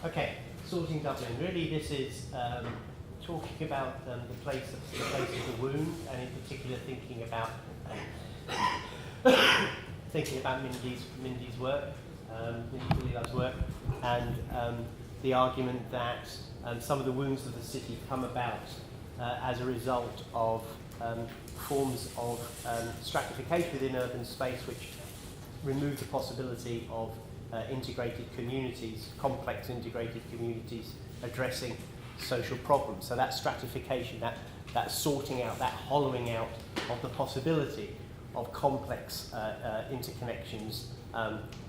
Okay, sorting Dublin. Really, this is talking about the place of the wound, and in particular thinking about Mindy's work, Mindy Fullilove's work, and the argument that some of the wounds of the city come about as a result of forms of stratification within urban space which remove the possibility of integrated communities, complex integrated communities addressing social problems. So that stratification, that sorting out, that hollowing out of the possibility of complex interconnections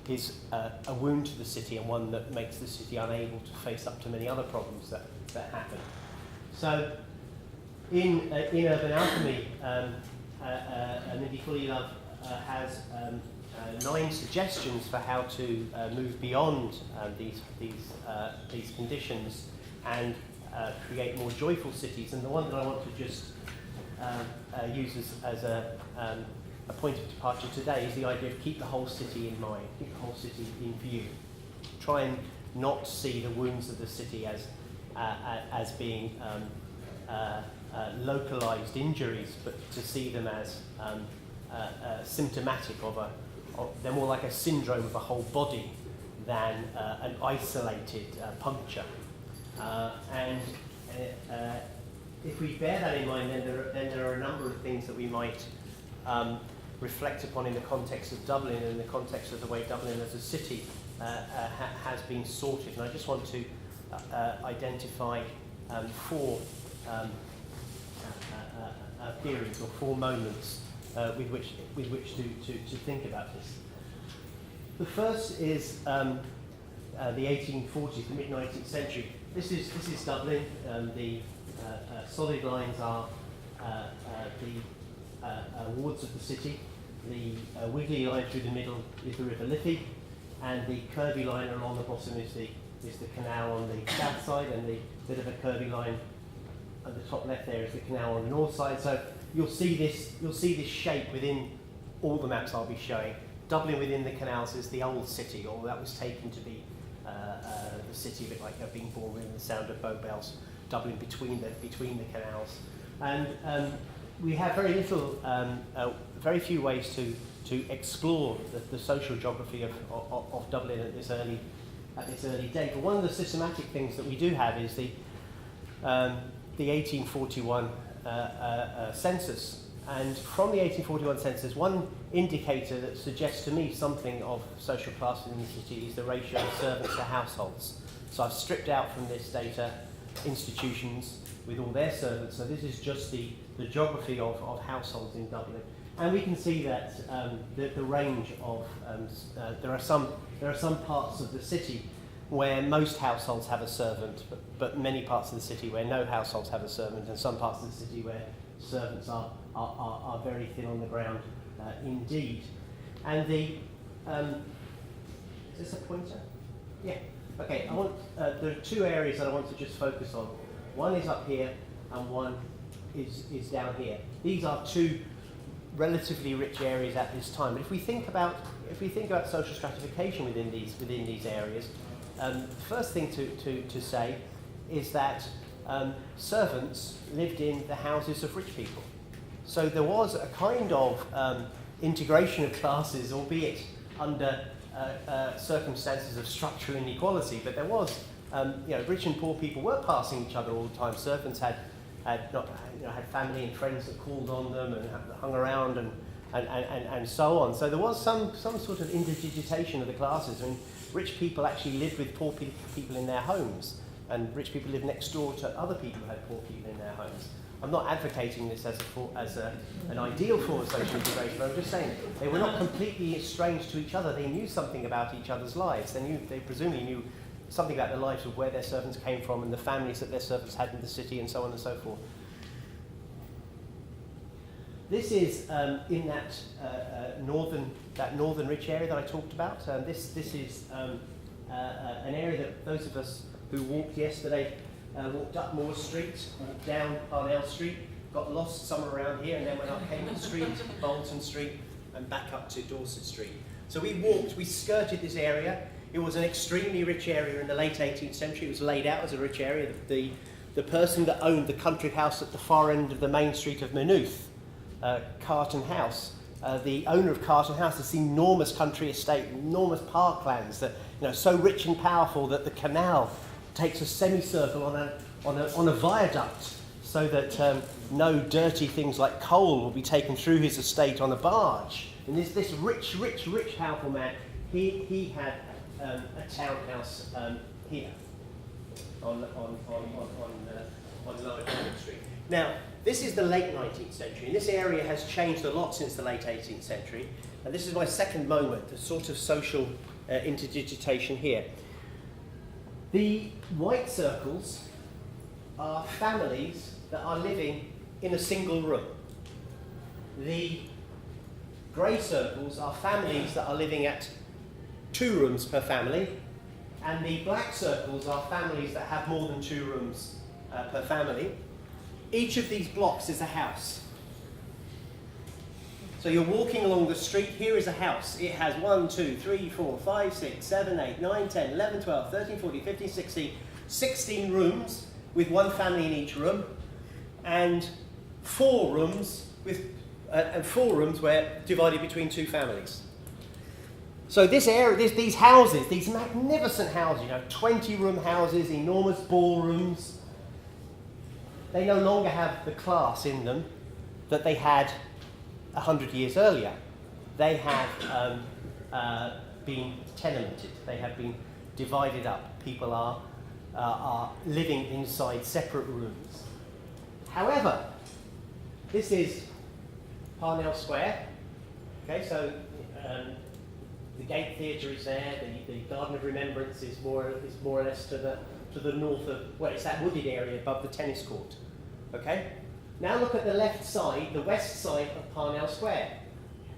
is a wound to the city, and one that makes the city unable to face up to many other problems that happen. So in Urban Alchemy, Mindy Fullilove has 9 suggestions for how to move beyond these conditions and create more joyful cities. And the one that I want to just use as a point of departure today is the idea of keep the whole city in mind, keep the whole city in view. Try and not see the wounds of the city as being localized injuries, but to see them as symptomatic of they're more like a syndrome of a whole body than an isolated puncture. And if we bear that in mind, then there are a number of things that we might reflect upon in the context of Dublin and in the context of the way Dublin as a city has been sorted. And I just want to identify 4 periods or 4 moments with which to think about this. The first is the 1840s, the mid-19th century. This is Dublin. The solid lines are the wards of the city. The wiggly line through the middle is the River Liffey, and the curvy line along the bottom is the canal on the south side, and the bit of a curvy line at the top left there is the canal on the north side. So you'll see this shape within all the maps I'll be showing. Dublin within the canals is the old city, or that was taken to be the city, a bit like being born within the sound of bow bells. Dublin between the canals, and we have very few ways to explore the social geography of Dublin at this early date. But one of the systematic things that we do have is the 1841 census. And from the 1841 census, one indicator that suggests to me something of social class in the city is the ratio of servants to households. So I've stripped out from this data institutions with all their servants. So this is just the geography of households in Dublin. And we can see that the range of there are some parts of the city where most households have a servant, but many parts of the city where no households have a servant, and some parts of the city where servants are very thin on the ground indeed. And the is this a pointer? Yeah. Okay. There are 2 areas that I want to just focus on. One is up here, and one is down here. These are 2 relatively rich areas at this time. But if we think about social stratification within these areas, the first thing to say is that servants lived in the houses of rich people. So there was a kind of integration of classes, albeit under circumstances of structural inequality. But there was, rich and poor people were passing each other all the time. Servants had family and friends that called on them and hung around and so on. So there was some sort of indigitation of the classes. I mean, rich people actually lived with poor people in their homes, and rich people lived next door to other people who had poor people in their homes. I'm not advocating this as an ideal form of social integration. I'm just saying they were not completely strange to each other. They knew something about each other's lives. They presumably knew something about the lives of where their servants came from and the families that their servants had in the city, and so on and so forth. This is in that northern rich area that I talked about. This is an area that those of us who walked yesterday walked up Moore Street, walked down Parnell Street, got lost somewhere around here, and then went up Cayman Street, Bolton Street, and back up to Dorset Street. So we skirted this area. It was an extremely rich area in the late 18th century. It was laid out as a rich area. The person that owned the country house at the far end of the main street of Maynooth, Carton House, the owner of Carton House, this enormous country estate, enormous parklands, that, so rich and powerful that the canal takes a semicircle on a viaduct, so that no dirty things like coal will be taken through his estate on a barge. And this rich, powerful man, he had a townhouse here on Lower Downing Street. Now, this is the late 19th century, and this area has changed a lot since the late 18th century. And this is my second moment, the sort of social interdigitation here. The white circles are families that are living in a single room. The grey circles are families that are living at 2 rooms per family, and the black circles are families that have more than 2 rooms per family. Each of these blocks is a house. So you're walking along the street, here is a house. It has 1, 2, 3, 4, 5, 6, 7, 8, 9, 10, 11, 12, 13, 14, 15, 16 rooms with 1 family in each room, and 4 rooms where divided between 2 families. So this area, these houses, these magnificent houses, 20-room houses, enormous ballrooms, they no longer have the class in them that they had 100 years earlier. They have been tenemented. They have been divided up. People are living inside separate rooms. However, this is Parnell Square. Okay, so the Gate Theatre is there. The Garden of Remembrance is more or less to the north of, well, it's that wooded area above the tennis court. Okay? Now look at the left side, the west side of Parnell Square.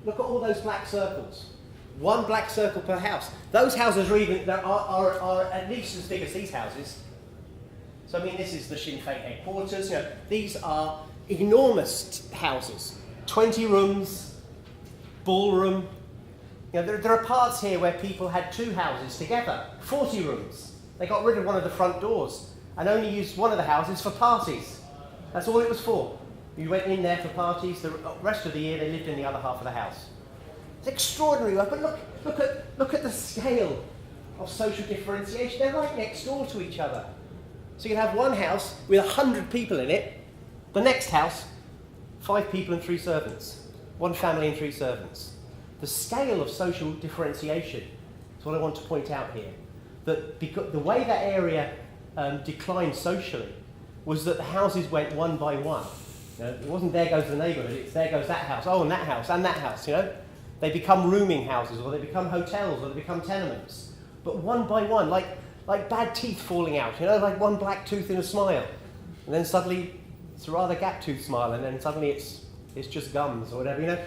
Look at all those black circles. 1 black circle per house. Those houses are at least as big as these houses. So, I mean, this is the Sinn Féin headquarters. These are enormous houses. 20 rooms, ballroom. There are parts here where people had 2 houses together, 40 rooms. They got rid of one of the front doors and only used one of the houses for parties. That's all it was for. You went in there for parties. The rest of the year they lived in the other half of the house. It's extraordinary work, but look at the scale of social differentiation. They're right next door to each other. So you can have one house with 100 people in it. The next house, 5 people and 3 servants. 1 family and 3 servants. The scale of social differentiation is what I want to point out here. That because the way that area declined socially was that the houses went one by one. It wasn't there goes the neighbourhood, it's there goes that house, oh, and that house, and that house, They become rooming houses, or they become hotels, or they become tenements. But one by one, like bad teeth falling out, like 1 black tooth in a smile. And then suddenly it's a rather gap-toothed smile, and then suddenly it's just gums or whatever,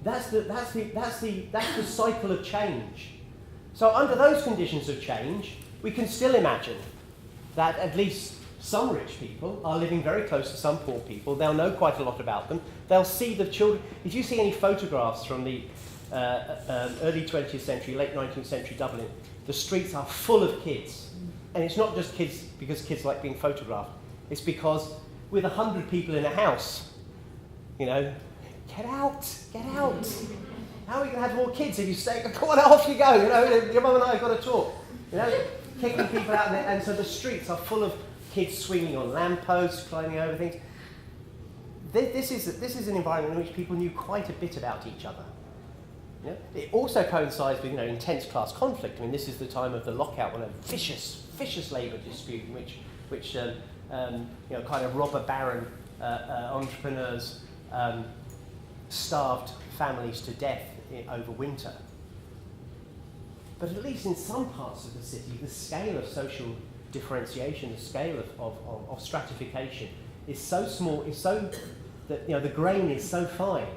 That's the cycle of change. So under those conditions of change, we can still imagine that at least some rich people are living very close to some poor people. They'll know quite a lot about them. They'll see the children. If you see any photographs from the early 20th century, late 19th century Dublin, the streets are full of kids. And it's not just kids because kids like being photographed. It's because with 100 people in a house, get out. How are you going to have more kids if you stay? Come on, off you go. Your mum and I have got to talk. Kicking people out, and so the streets are full of kids swinging on lampposts, climbing over things. This is an environment in which people knew quite a bit about each other. It also coincides with intense class conflict. I mean, this is the time of the lockout, when a vicious labour dispute in which kind of robber baron entrepreneurs starved families to death over winter. But at least in some parts of the city, the scale of social differentiation, the scale of stratification is so small, is so that the grain is so fine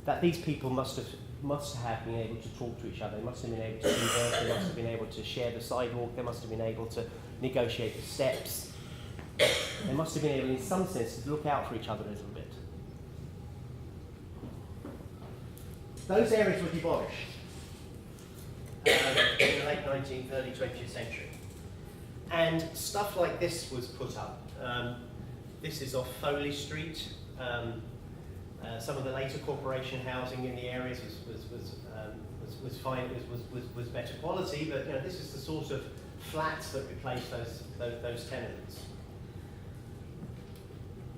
that these people must have been able to talk to each other. They must have been able to converse. They must have been able to share the sidewalk. They must have been able to negotiate the steps. They must have been able, in some sense, to look out for each other a little bit. Those areas were demolished in the late 19th, early 20th century. And stuff like this was put up. This is off Foley Street. Some of the later corporation housing in the areas was fine, was better quality, but this is the sort of flats that replaced those tenements.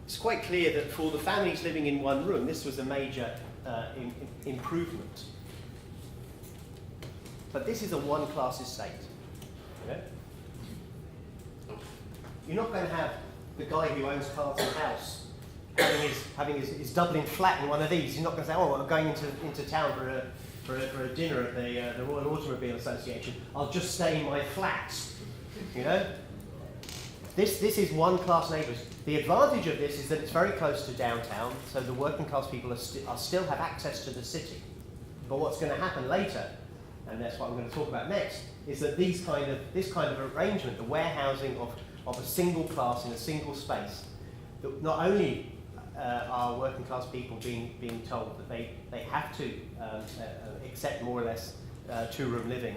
It's quite clear that for the families living in one room, this was a major improvement. But this is a one-class estate. You're not going to have the guy who owns Carlton House having his Dublin flat in one of these. He's not going to say, "Oh, I'm going into town for a dinner at the Royal Automobile Association. I'll just stay in my flat." This is one-class neighbours. The advantage of this is that it's very close to downtown, so the working-class people still have access to the city. But what's going to happen later, and that's what I'm going to talk about next, is that this kind of arrangement, the warehousing of a single class in a single space, that not only are working class people being told that they have to accept more or less two-room living,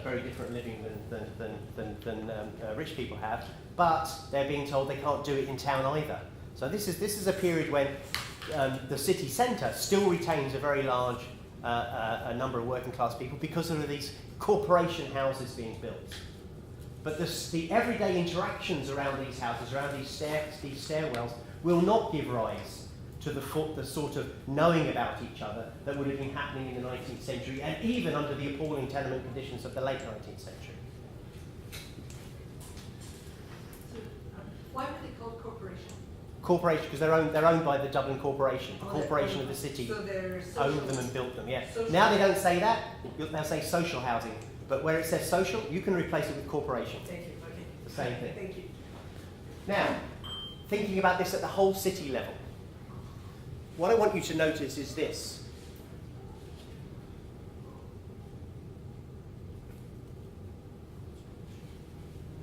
very different living than rich people have, but they're being told they can't do it in town either. So this is a period when the city centre still retains a very large a number of working class people because there are these corporation houses being built. But the everyday interactions around these houses, around these stairwells, will not give rise to the sort of knowing about each other that would have been happening in the 19th century, and even under the appalling tenement conditions of the late 19th century. So, why were they called corporation? Corporation, because they're owned by the Dublin Corporation. The corporation of the city so owned them and built them, yeah. Social. Now they don't say that, they'll say social housing. But where it says social, you can replace it with corporation. Thank you. Okay. The same thing. Thank you. Now, thinking about this at the whole city level, what I want you to notice is this.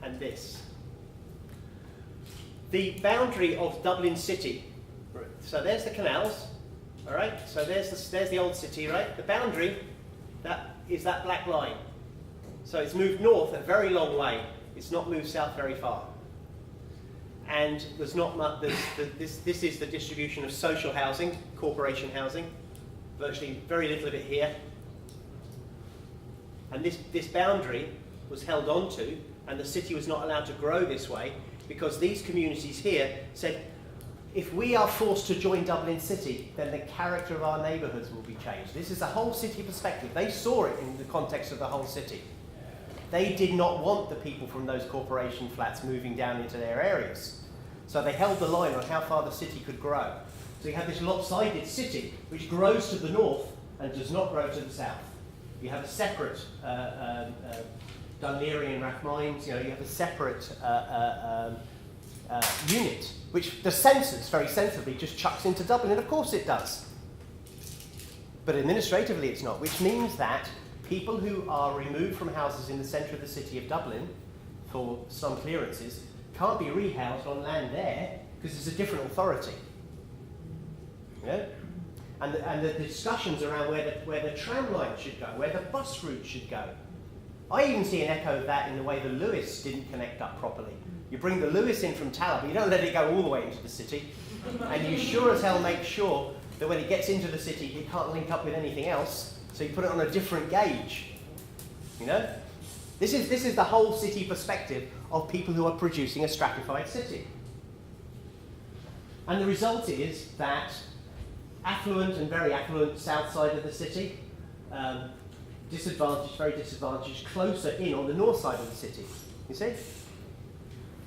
And this. The boundary of Dublin City. So there's the canals, all right? So there's the old city, right? The boundary, that is that black line. So it's moved north a very long way. It's not moved south very far. And there's not much. This is the distribution of social housing, corporation housing. Virtually very little of it here. And this boundary was held onto, and the city was not allowed to grow this way because these communities here said, if we are forced to join Dublin City, then the character of our neighbourhoods will be changed. This is the whole city perspective. They saw it in the context of the whole city. They did not want the people from those corporation flats moving down into their areas. So they held the line on how far the city could grow. So you have this lopsided city which grows to the north and does not grow to the south. You have a separate Dunleary and Rathmines, you have a separate unit, which the census very sensibly just chucks into Dublin, and of course it does. But administratively it's not, which means that people who are removed from houses in the centre of the city of Dublin for some clearances can't be rehoused on land there because it's a different authority. And the discussions around where the tram line should go, where the bus route should go. I even see an echo of that in the way the Lewis didn't connect up properly. You bring the Lewis in from Tallow, but you don't let it go all the way into the city. And you sure as hell make sure that when it gets into the city, it can't link up with anything else. So you put it on a different gauge. This is the whole city perspective of people who are producing a stratified city. And the result is that affluent and very affluent south side of the city, disadvantaged, very disadvantaged, closer in on the north side of the city. You see?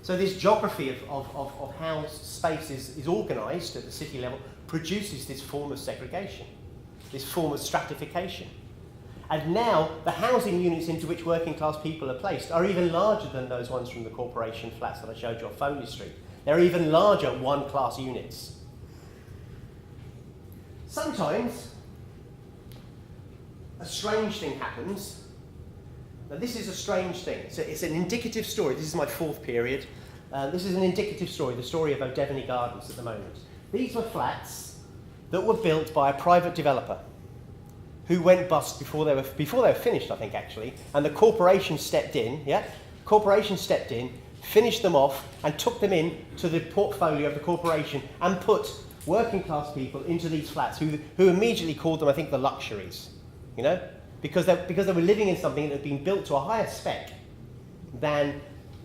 So this geography of how space is organised at the city level produces this form of segregation, this form of stratification. And now the housing units into which working class people are placed are even larger than those ones from the corporation flats that I showed you off Foley Street. They're even larger one-class units. Sometimes a strange thing happens. Now this is a strange thing. It's an indicative story. This is my fourth period. This is an indicative story, the story of O'Devany Gardens at the moment. These were flats that were built by a private developer who went bust before they were finished, I think, actually, and the corporation stepped in, finished them off, and took them in to the portfolio of the corporation and put working class people into these flats who immediately called them, I think, the luxuries, you know, because they were living in something that had been built to a higher spec than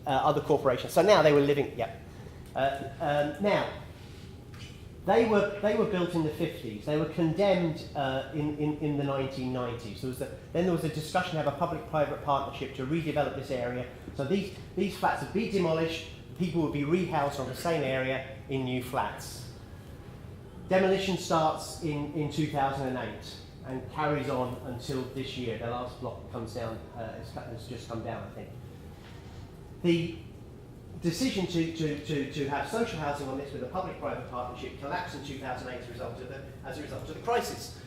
other corporations. So now they were living, now, they were built in the 50s. They were condemned in the 1990s. Then there was a discussion to have a public-private partnership to redevelop this area. So these flats would be demolished, people would be rehoused on the same area in new flats. Demolition starts in 2008 and carries on until this year. The last block comes down, has just come down, I think. The decision to have social housing on this with a public-private partnership collapsed in 2008 as a result of the crisis.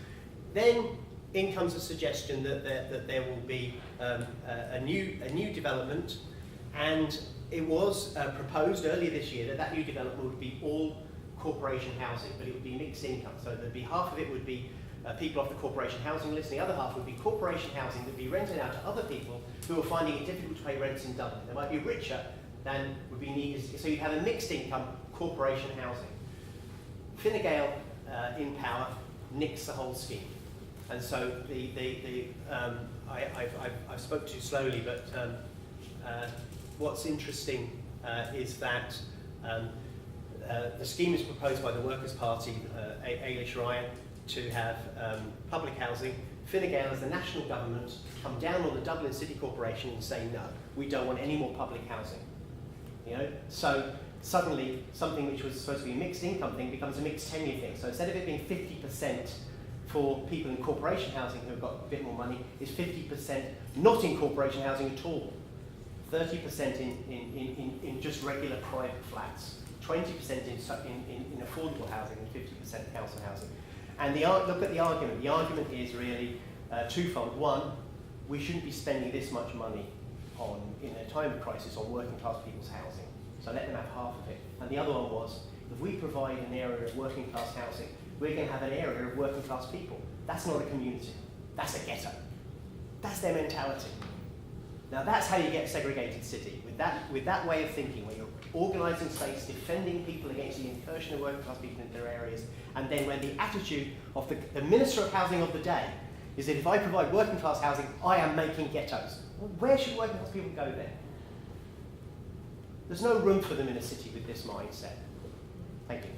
Then in comes a suggestion that there will be a new development, and it was proposed earlier this year that new development would be all corporation housing, but it would be mixed income. So there'd be half of it would be people off the corporation housing list, and the other half would be corporation housing that would be rented out to other people who are finding it difficult to pay rents in Dublin. They might be richer than would be needed. So you'd have a mixed income corporation housing. Fine Gael in power nicks the whole scheme. And so I've spoke too slowly, but what's interesting is that the scheme is proposed by the Workers' Party, Eilish Ryan, to have public housing. Fine Gael, as the national government, come down on the Dublin City Corporation and say, no, we don't want any more public housing. You know, so suddenly something which was supposed to be a mixed income thing becomes a mixed tenure thing. So instead of it being 50% for people in corporation housing who have got a bit more money, it's 50% not in corporation housing at all. 30% in just regular private flats, 20% in affordable housing, and 50% council housing. And look at the argument. The argument is really twofold. One, we shouldn't be spending this much money in a time of crisis on working class people's housing. So let them have half of it. And the other one was, if we provide an area of working class housing, we're going to have an area of working class people. That's not a community. That's a ghetto. That's their mentality. Now that's how you get a segregated city, with that way of thinking, where you're organising space, defending people against the incursion of working class people into their areas, and then when the attitude of the Minister of Housing of the day is that if I provide working class housing, I am making ghettos. Well, where should working class people go then? There's no room for them in a city with this mindset. Thank you.